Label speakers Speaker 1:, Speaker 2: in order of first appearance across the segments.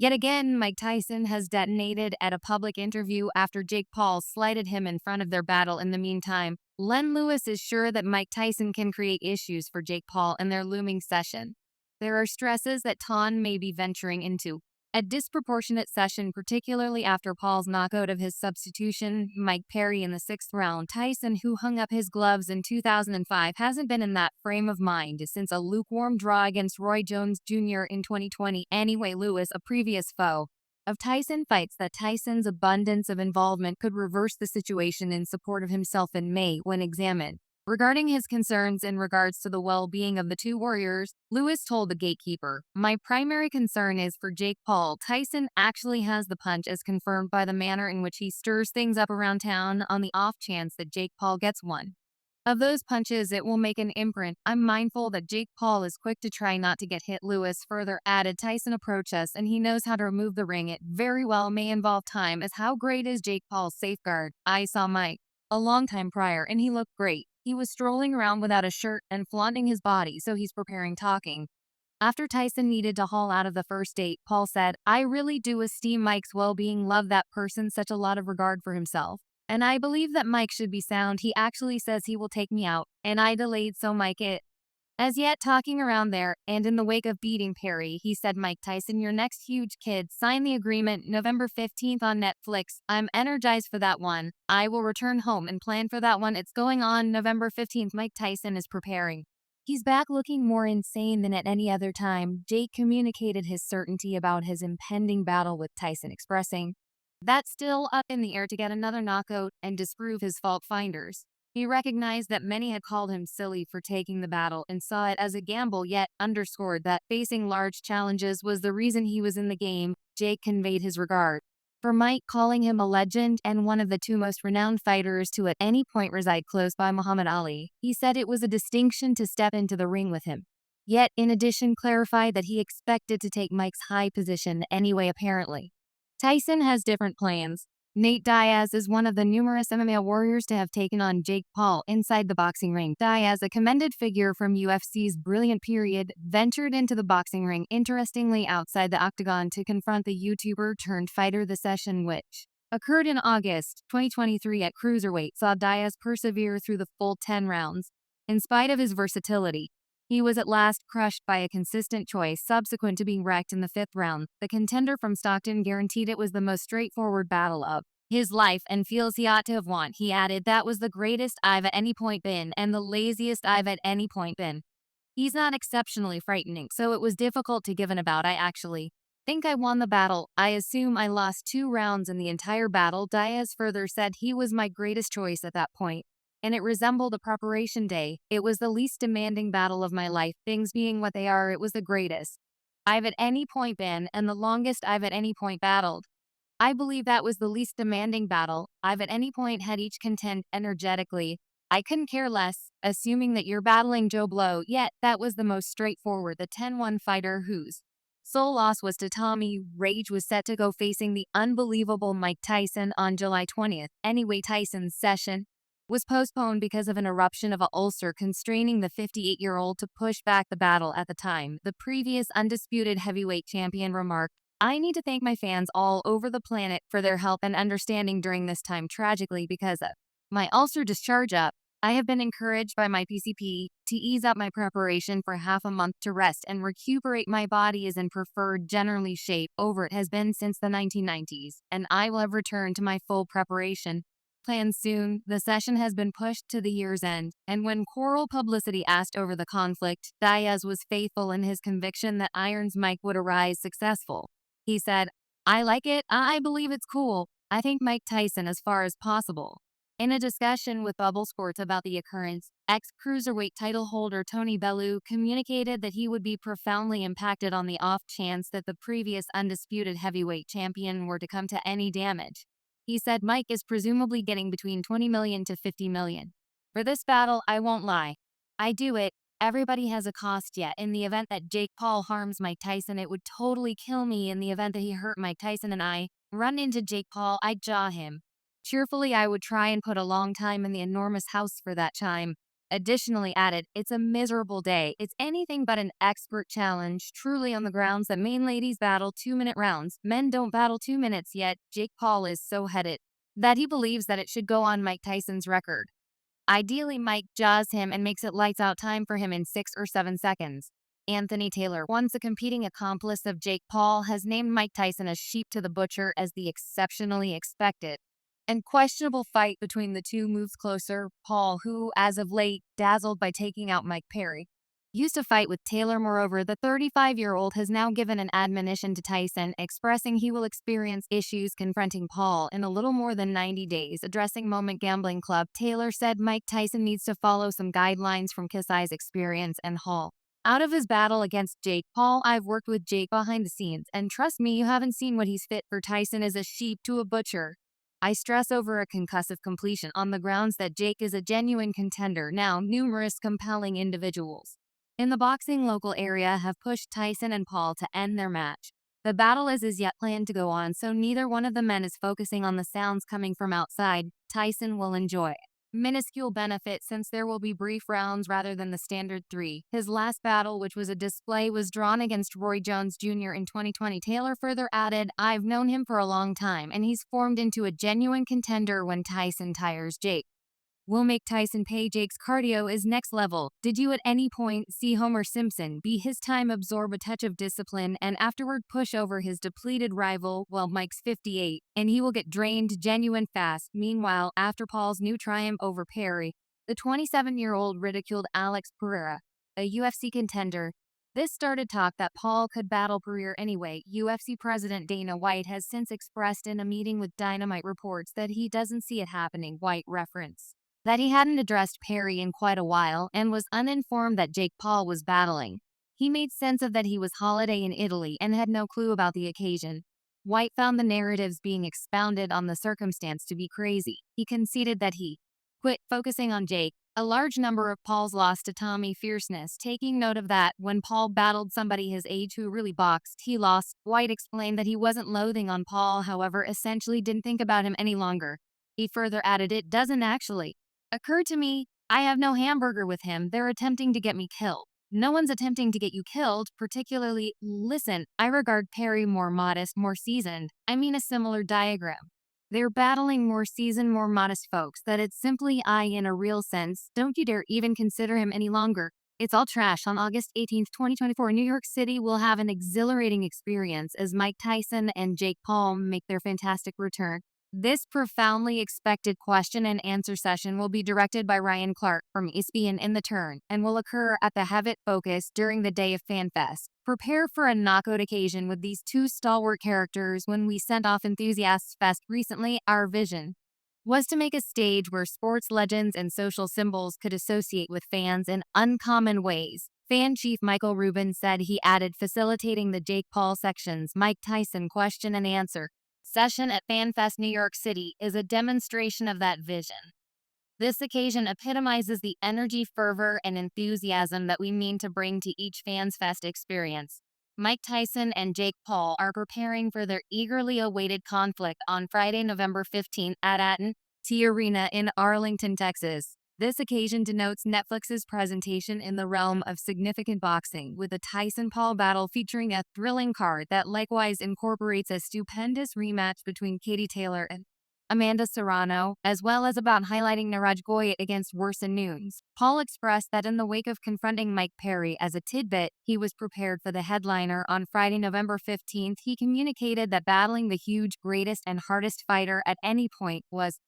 Speaker 1: Yet again, Mike Tyson has detonated at a public interview after Jake Paul slighted him in front of their battle. In the meantime, Len Lewis is sure that Mike Tyson can create issues for Jake Paul in their looming session. There are stresses that Ton may be venturing into. A disproportionate session, particularly after Paul's knockout of his substitution, Mike Perry, in the sixth round. Tyson, who hung up his gloves in 2005, hasn't been in that frame of mind since a lukewarm draw against Roy Jones Jr. in 2020. Anyway, Lewis, a previous foe of Tyson, fights that Tyson's abundance of involvement could reverse the situation in support of himself in May when examined. Regarding his concerns in regards to the well-being of the two warriors, Lewis told the gatekeeper, "My primary concern is for Jake Paul. Tyson actually has the punch, as confirmed by the manner in which he stirs things up around town on the off chance that Jake Paul gets one of those punches. It will make an imprint. I'm mindful that Jake Paul is quick to try not to get hit." Lewis further added, "Tyson approached us and he knows how to remove the ring. It very well may involve time, as how great is Jake Paul's safeguard? I saw Mike a long time prior and he looked great. He was strolling around without a shirt and flaunting his body, so he's preparing talking." After Tyson needed to haul out of the first date, Paul said, "I really do esteem Mike's well-being, love that person, such a lot of regard for himself. And I believe that Mike should be sound. He actually says he will take me out, and I delayed so Mike it." As yet, talking around there, and in the wake of beating Perry, he said, "Mike Tyson, your next huge kid, sign the agreement November 15th on Netflix. I'm energized for that one. I will return home and plan for that one. It's going on November 15th. Mike Tyson is preparing. He's back looking more insane than at any other time." Jake communicated his certainty about his impending battle with Tyson, expressing, "That's still up in the air to get another knockout and disprove his fault finders." He recognized that many had called him silly for taking the battle and saw it as a gamble, yet underscored that facing large challenges was the reason he was in the game. Jake conveyed his regard for Mike, calling him a legend and one of the two most renowned fighters to at any point reside close by Muhammad Ali. He said it was a distinction to step into the ring with him. Yet, in addition, clarified that he expected to take Mike's high position anyway. Apparently, Tyson has different plans. Nate Diaz is one of the numerous MMA warriors to have taken on Jake Paul inside the boxing ring. Diaz, a commended figure from UFC's brilliant period, ventured into the boxing ring, interestingly outside the octagon, to confront the YouTuber turned fighter. The session, which occurred in August 2023 at cruiserweight, saw Diaz persevere through the full 10 rounds. In spite of his versatility, he was at last crushed by a consistent choice. Subsequent to being wrecked in the fifth round, the contender from Stockton guaranteed it was the most straightforward battle of his life and feels he ought to have won. He added, "That was the greatest I've at any point been and the laziest I've at any point been. He's not exceptionally frightening, so it was difficult to give an about. I actually think I won the battle. I assume I lost 2 rounds in the entire battle." Diaz further said, "He was my greatest choice at that point, and it resembled a preparation day. It was the least demanding battle of my life. Things being what they are, it was the greatest I've at any point been and the longest I've at any point battled. I believe that was the least demanding battle I've at any point had. Each contend energetically. I couldn't care less, assuming that you're battling Joe Blow, yet that was the most straightforward." The 10-1 fighter, whose sole loss was to Tommy Rage, was set to go facing the unbelievable Mike Tyson on July 20th. Anyway, Tyson's session was postponed because of an eruption of an ulcer, constraining the 58-year-old to push back the battle. At the time, the previous undisputed heavyweight champion remarked, "I need to thank my fans all over the planet for their help and understanding during this time. Tragically, because of my ulcer discharge up, I have been encouraged by my PCP to ease up my preparation for half a month to rest and recuperate. My body is in preferred generally shape over it has been since the 1990s, and I will have returned to my full preparation plans soon." The session has been pushed to the year's end, and when Coral Publicity asked over the conflict, Diaz was faithful in his conviction that Iron's Mike would arise successful. He said, "I like it. I believe it's cool. I think Mike Tyson as far as possible." In a discussion with Bubble Sports about the occurrence, ex-cruiserweight title holder Tony Bellew communicated that he would be profoundly impacted on the off chance that the previous undisputed heavyweight champion were to come to any damage. He said, "Mike is presumably getting between 20 million to 50 million. For this battle, I won't lie. I do it. Everybody has a cost. Yet in the event that Jake Paul harms Mike Tyson, it would totally kill me. In the event that he hurt Mike Tyson and I run into Jake Paul, I'd jaw him. Cheerfully, I would try and put a long time in the enormous house for that time. Additionally added, "It's a miserable day. It's anything but an expert challenge, truly on the grounds that main ladies battle 2-minute rounds. Men don't battle 2 minutes yet. Jake Paul is so headed that he believes that it should go on Mike Tyson's record. Ideally, Mike jaws him and makes it lights out time for him in 6 or 7 seconds." Anthony Taylor, once a competing accomplice of Jake Paul, has named Mike Tyson a sheep to the butcher as the exceptionally expected and questionable fight between the two moves closer. Paul, who, as of late, dazzled by taking out Mike Perry, used to fight with Taylor. Moreover, the 35-year-old has now given an admonition to Tyson, expressing he will experience issues confronting Paul in a little more than 90 days. Addressing Moment Gambling Club, Taylor said Mike Tyson needs to follow some guidelines from Kasai's experience and Hall. Out of his battle against Jake Paul, "I've worked with Jake behind the scenes, and trust me, you haven't seen what he's fit for. Tyson is a sheep to a butcher. I stress over a concussive completion on the grounds that Jake is a genuine contender." Now, numerous compelling individuals in the boxing local area have pushed Tyson and Paul to end their match. The battle is yet planned to go on, so neither one of the men is focusing on the sounds coming from outside. Tyson will enjoy minuscule benefit since there will be brief rounds rather than the standard 3. His last battle, which was a display, was drawn against Roy Jones Jr. in 2020. Taylor further added, "I've known him for a long time, and he's formed into a genuine contender when Tyson tires Jake. Will make Tyson pay. Jake's cardio is next level. Did you at any point see Homer Simpson be his time absorb a touch of discipline and afterward push over his depleted rival? Well, Mike's 58, and he will get drained genuine fast." Meanwhile, after Paul's new triumph over Perry, the 27-year-old ridiculed Alex Pereira, a UFC contender. This started talk that Paul could battle Pereira anyway. UFC President Dana White has since expressed in a meeting with Dynamite Reports that he doesn't see it happening. White referenced that he hadn't addressed Perry in quite a while and was uninformed that Jake Paul was battling. He made sense of that he was holiday in Italy and had no clue about the occasion. White found the narratives being expounded on the circumstance to be crazy. He conceded that he quit focusing on Jake. A large number of Paul's lost to Tommy Fierceness, taking note of that when Paul battled somebody his age who really boxed, he lost. White explained that he wasn't loathing on Paul, however, essentially didn't think about him any longer. He further added, "It doesn't actually occurred to me, I have no hamburger with him. They're attempting to get me killed. No one's attempting to get you killed, particularly. Listen, I regard Perry more modest, more seasoned. I mean a similar diagram. They're battling more seasoned, more modest folks. That it's simply I in a real sense. Don't you dare even consider him any longer. It's all trash." On August 18th, 2024, New York City will have an exhilarating experience as Mike Tyson and Jake Paul make their fantastic return. This profoundly expected question and answer session will be directed by Ryan Clark from ESPN in the Turn and will occur at the Hevet Focus during the day of FanFest. Prepare for a knockout occasion with these two stalwart characters. When we sent off Enthusiasts Fest recently, our vision was to make a stage where sports legends and social symbols could associate with fans in uncommon ways. Fan chief Michael Rubin said. He added, facilitating the Jake Paul sections Mike Tyson question and answer session at FanFest New York City is a demonstration of that vision. This occasion epitomizes the energy, fervor, and enthusiasm that we mean to bring to each Fans Fest experience. Mike Tyson and Jake Paul are preparing for their eagerly awaited conflict on Friday, November 15th at AT&T Arena in Arlington, Texas. This occasion denotes Netflix's presentation in the realm of significant boxing, with a Tyson-Paul battle featuring a thrilling card that likewise incorporates a stupendous rematch between Katie Taylor and Amanda Serrano, as well as about highlighting Niraj Goyat against Warson Nunes. Paul expressed that in the wake of confronting Mike Perry as a tidbit, he was prepared for the headliner on Friday, November 15th. He communicated that battling the huge, greatest, and hardest fighter at any point was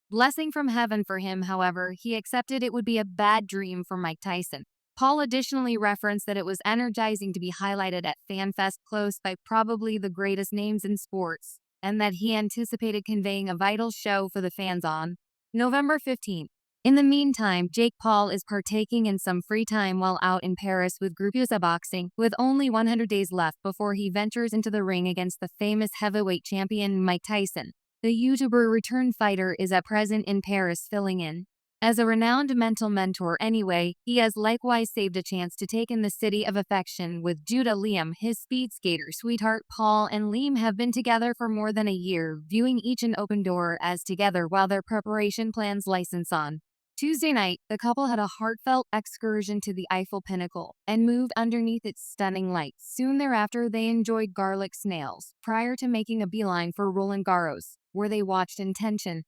Speaker 1: blessing from heaven for him. However, he accepted it would be a bad dream for Mike Tyson. Paul additionally referenced that it was energizing to be highlighted at FanFest close by probably the greatest names in sports, and that he anticipated conveying a vital show for the fans on November 15th. In the meantime, Jake Paul is partaking in some free time while out in Paris with Grupusa Boxing, with only 100 days left before he ventures into the ring against the famous heavyweight champion Mike Tyson. The YouTuber return fighter is at present in Paris filling in as a renowned mental mentor. Anyway, he has likewise saved a chance to take in the city of affection with Judah Liam, his speed skater sweetheart. Paul and Liam have been together for more than a year, viewing each an open door as together while their preparation plans license on Tuesday night, the couple had a heartfelt excursion to the Eiffel Pinnacle and moved underneath its stunning lights. Soon thereafter, they enjoyed garlic snails prior to making a beeline for Roland Garros, where they watched in tension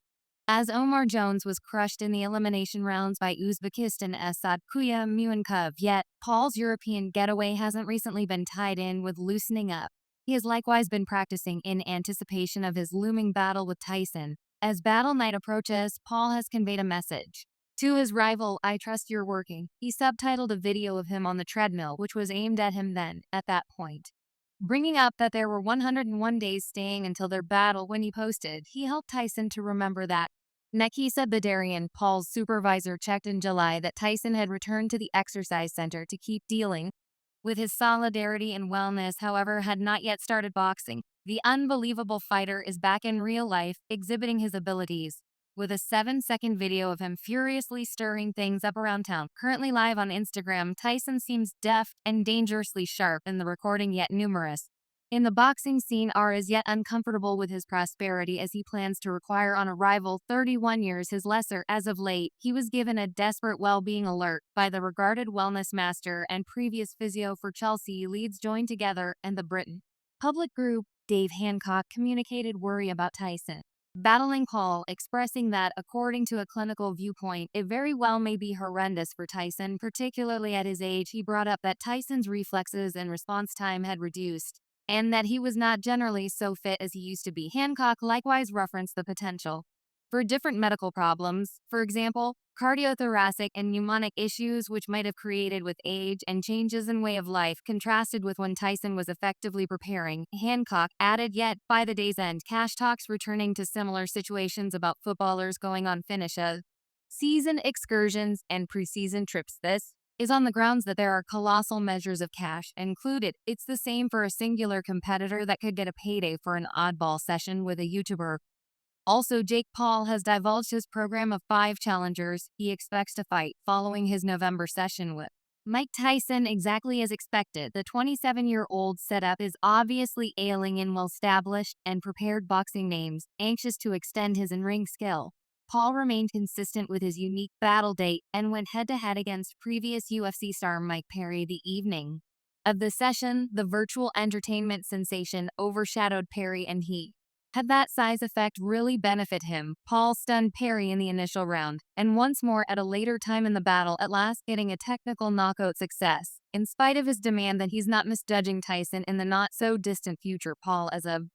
Speaker 1: as Omar Jones was crushed in the elimination rounds by Uzbekistan Esad Kuya. Yet, Paul's European getaway hasn't recently been tied in with loosening up. He has likewise been practicing in anticipation of his looming battle with Tyson. As battle night approaches, Paul has conveyed a message to his rival, "I trust you're working." He subtitled a video of him on the treadmill, which was aimed at him then, at that point. Bringing up that there were 101 days staying until their battle when he posted, he helped Tyson to remember that. Nekisa Badarian, Paul's supervisor, checked in July that Tyson had returned to the exercise center to keep dealing with his solidarity and wellness, however, had not yet started boxing. The unbelievable fighter is back in real life, exhibiting his abilities, with a 7-second video of him furiously stirring things up around town. Currently live on Instagram, Tyson seems deft and dangerously sharp in the recording, yet numerous in the boxing scene are as yet uncomfortable with his prosperity as he plans to require on a rival 31 years his lesser. As of late, he was given a desperate well-being alert by the regarded wellness master and previous physio for Chelsea Leeds joined together, and the Britain public group, Dave Hancock, communicated worry about Tyson battling Paul, expressing that, according to a clinical viewpoint, it very well may be horrendous for Tyson, particularly at his age. He brought up that Tyson's reflexes and response time had reduced, and that he was not generally so fit as he used to be. Hancock likewise referenced the potential for different medical problems, for example, cardiothoracic and pneumonic issues which might have created with age and changes in way of life, contrasted with when Tyson was effectively preparing. Hancock added, yet by the day's end, cash talks returning to similar situations about footballers going on finishes, season excursions, and preseason trips. This is on the grounds that there are colossal measures of cash included. It's the same for a singular competitor that could get a payday for an oddball session with a YouTuber. Also, Jake Paul has divulged his program of 5 challengers he expects to fight following his November session with Mike Tyson. Exactly as expected, the 27-year-old setup is obviously ailing in well-established and prepared boxing names, anxious to extend his in-ring skill. Paul remained consistent with his unique battle date and went head-to-head against previous UFC star Mike Perry the evening of the session. The virtual entertainment sensation overshadowed Perry, and he had that size effect really benefit him. Paul stunned Perry in the initial round, and once more at a later time in the battle, at last getting a technical knockout success. In spite of his demand that he's not misjudging Tyson in the not-so-distant future, Paul, as of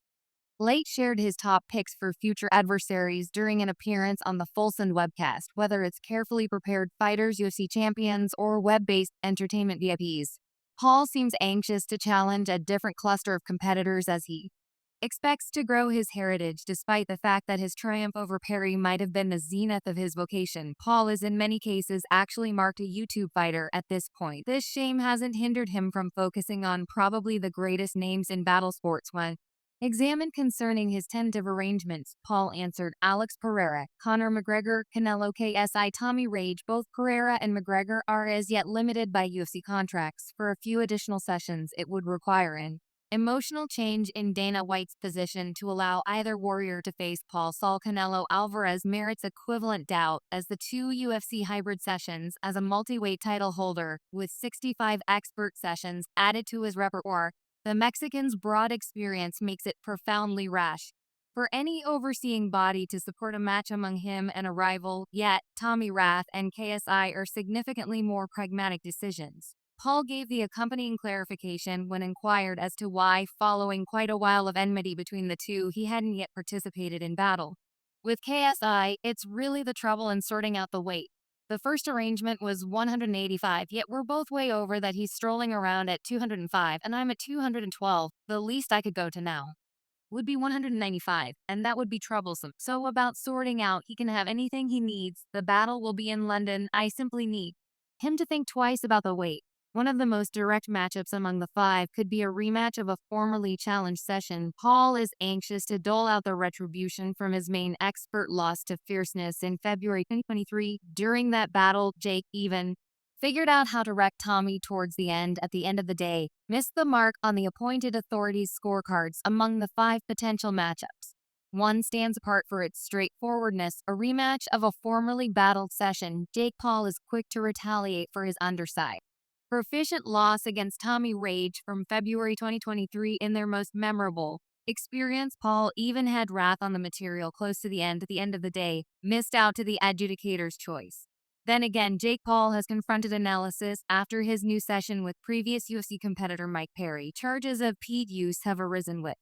Speaker 1: late, shared his top picks for future adversaries during an appearance on the Fulson webcast, whether it's carefully prepared fighters, UFC champions, or web-based entertainment VIPs. Paul seems anxious to challenge a different cluster of competitors as he expects to grow his heritage. Despite the fact that his triumph over Perry might have been the zenith of his vocation, Paul is in many cases actually marked a YouTube fighter at this point. This shame hasn't hindered him from focusing on probably the greatest names in battle sports. When examined concerning his tentative arrangements, Paul answered, Alex Pereira, Conor McGregor, Canelo KSI, Tommy Rage. Both Pereira and McGregor are as yet limited by UFC contracts. For a few additional sessions, it would require an emotional change in Dana White's position to allow either warrior to face Paul. Saul Canelo Alvarez merits equivalent doubt as the 2 UFC hybrid sessions as a multi-weight title holder with 65 expert sessions added to his repertoire. The Mexican's broad experience makes it profoundly rash for any overseeing body to support a match among him and a rival, yet Tommy Rath and KSI are significantly more pragmatic decisions. Paul gave the accompanying clarification when inquired as to why, following quite a while of enmity between the two, he hadn't yet participated in battle. With KSI, it's really the trouble in sorting out the weight. The first arrangement was 185, yet we're both way over that. He's strolling around at 205, and I'm at 212. The least I could go to now would be 195, and that would be troublesome. So about sorting out, he can have anything he needs. The battle will be in London. I simply need him to think twice about the weight. One of the most direct matchups among the 5 could be a rematch of a formerly challenged session. Paul is anxious to dole out the retribution from his main expert loss to Fierceness in February 2023. During that battle, Jake even figured out how to wreck Tommy towards the end. At the end of the day, missed the mark on the appointed authorities' scorecards among the 5 potential matchups. One stands apart for its straightforwardness, a rematch of a formerly battled session. Jake Paul is quick to retaliate for his underside. Proficient loss against Tommy Rage from February 2023 in their most memorable experience. Paul even had wrath on the material close to the end. At the end of the day, missed out to the adjudicator's choice. Then again, Jake Paul has confronted analysis after his new session with previous UFC competitor Mike Perry. Charges of PED use have arisen with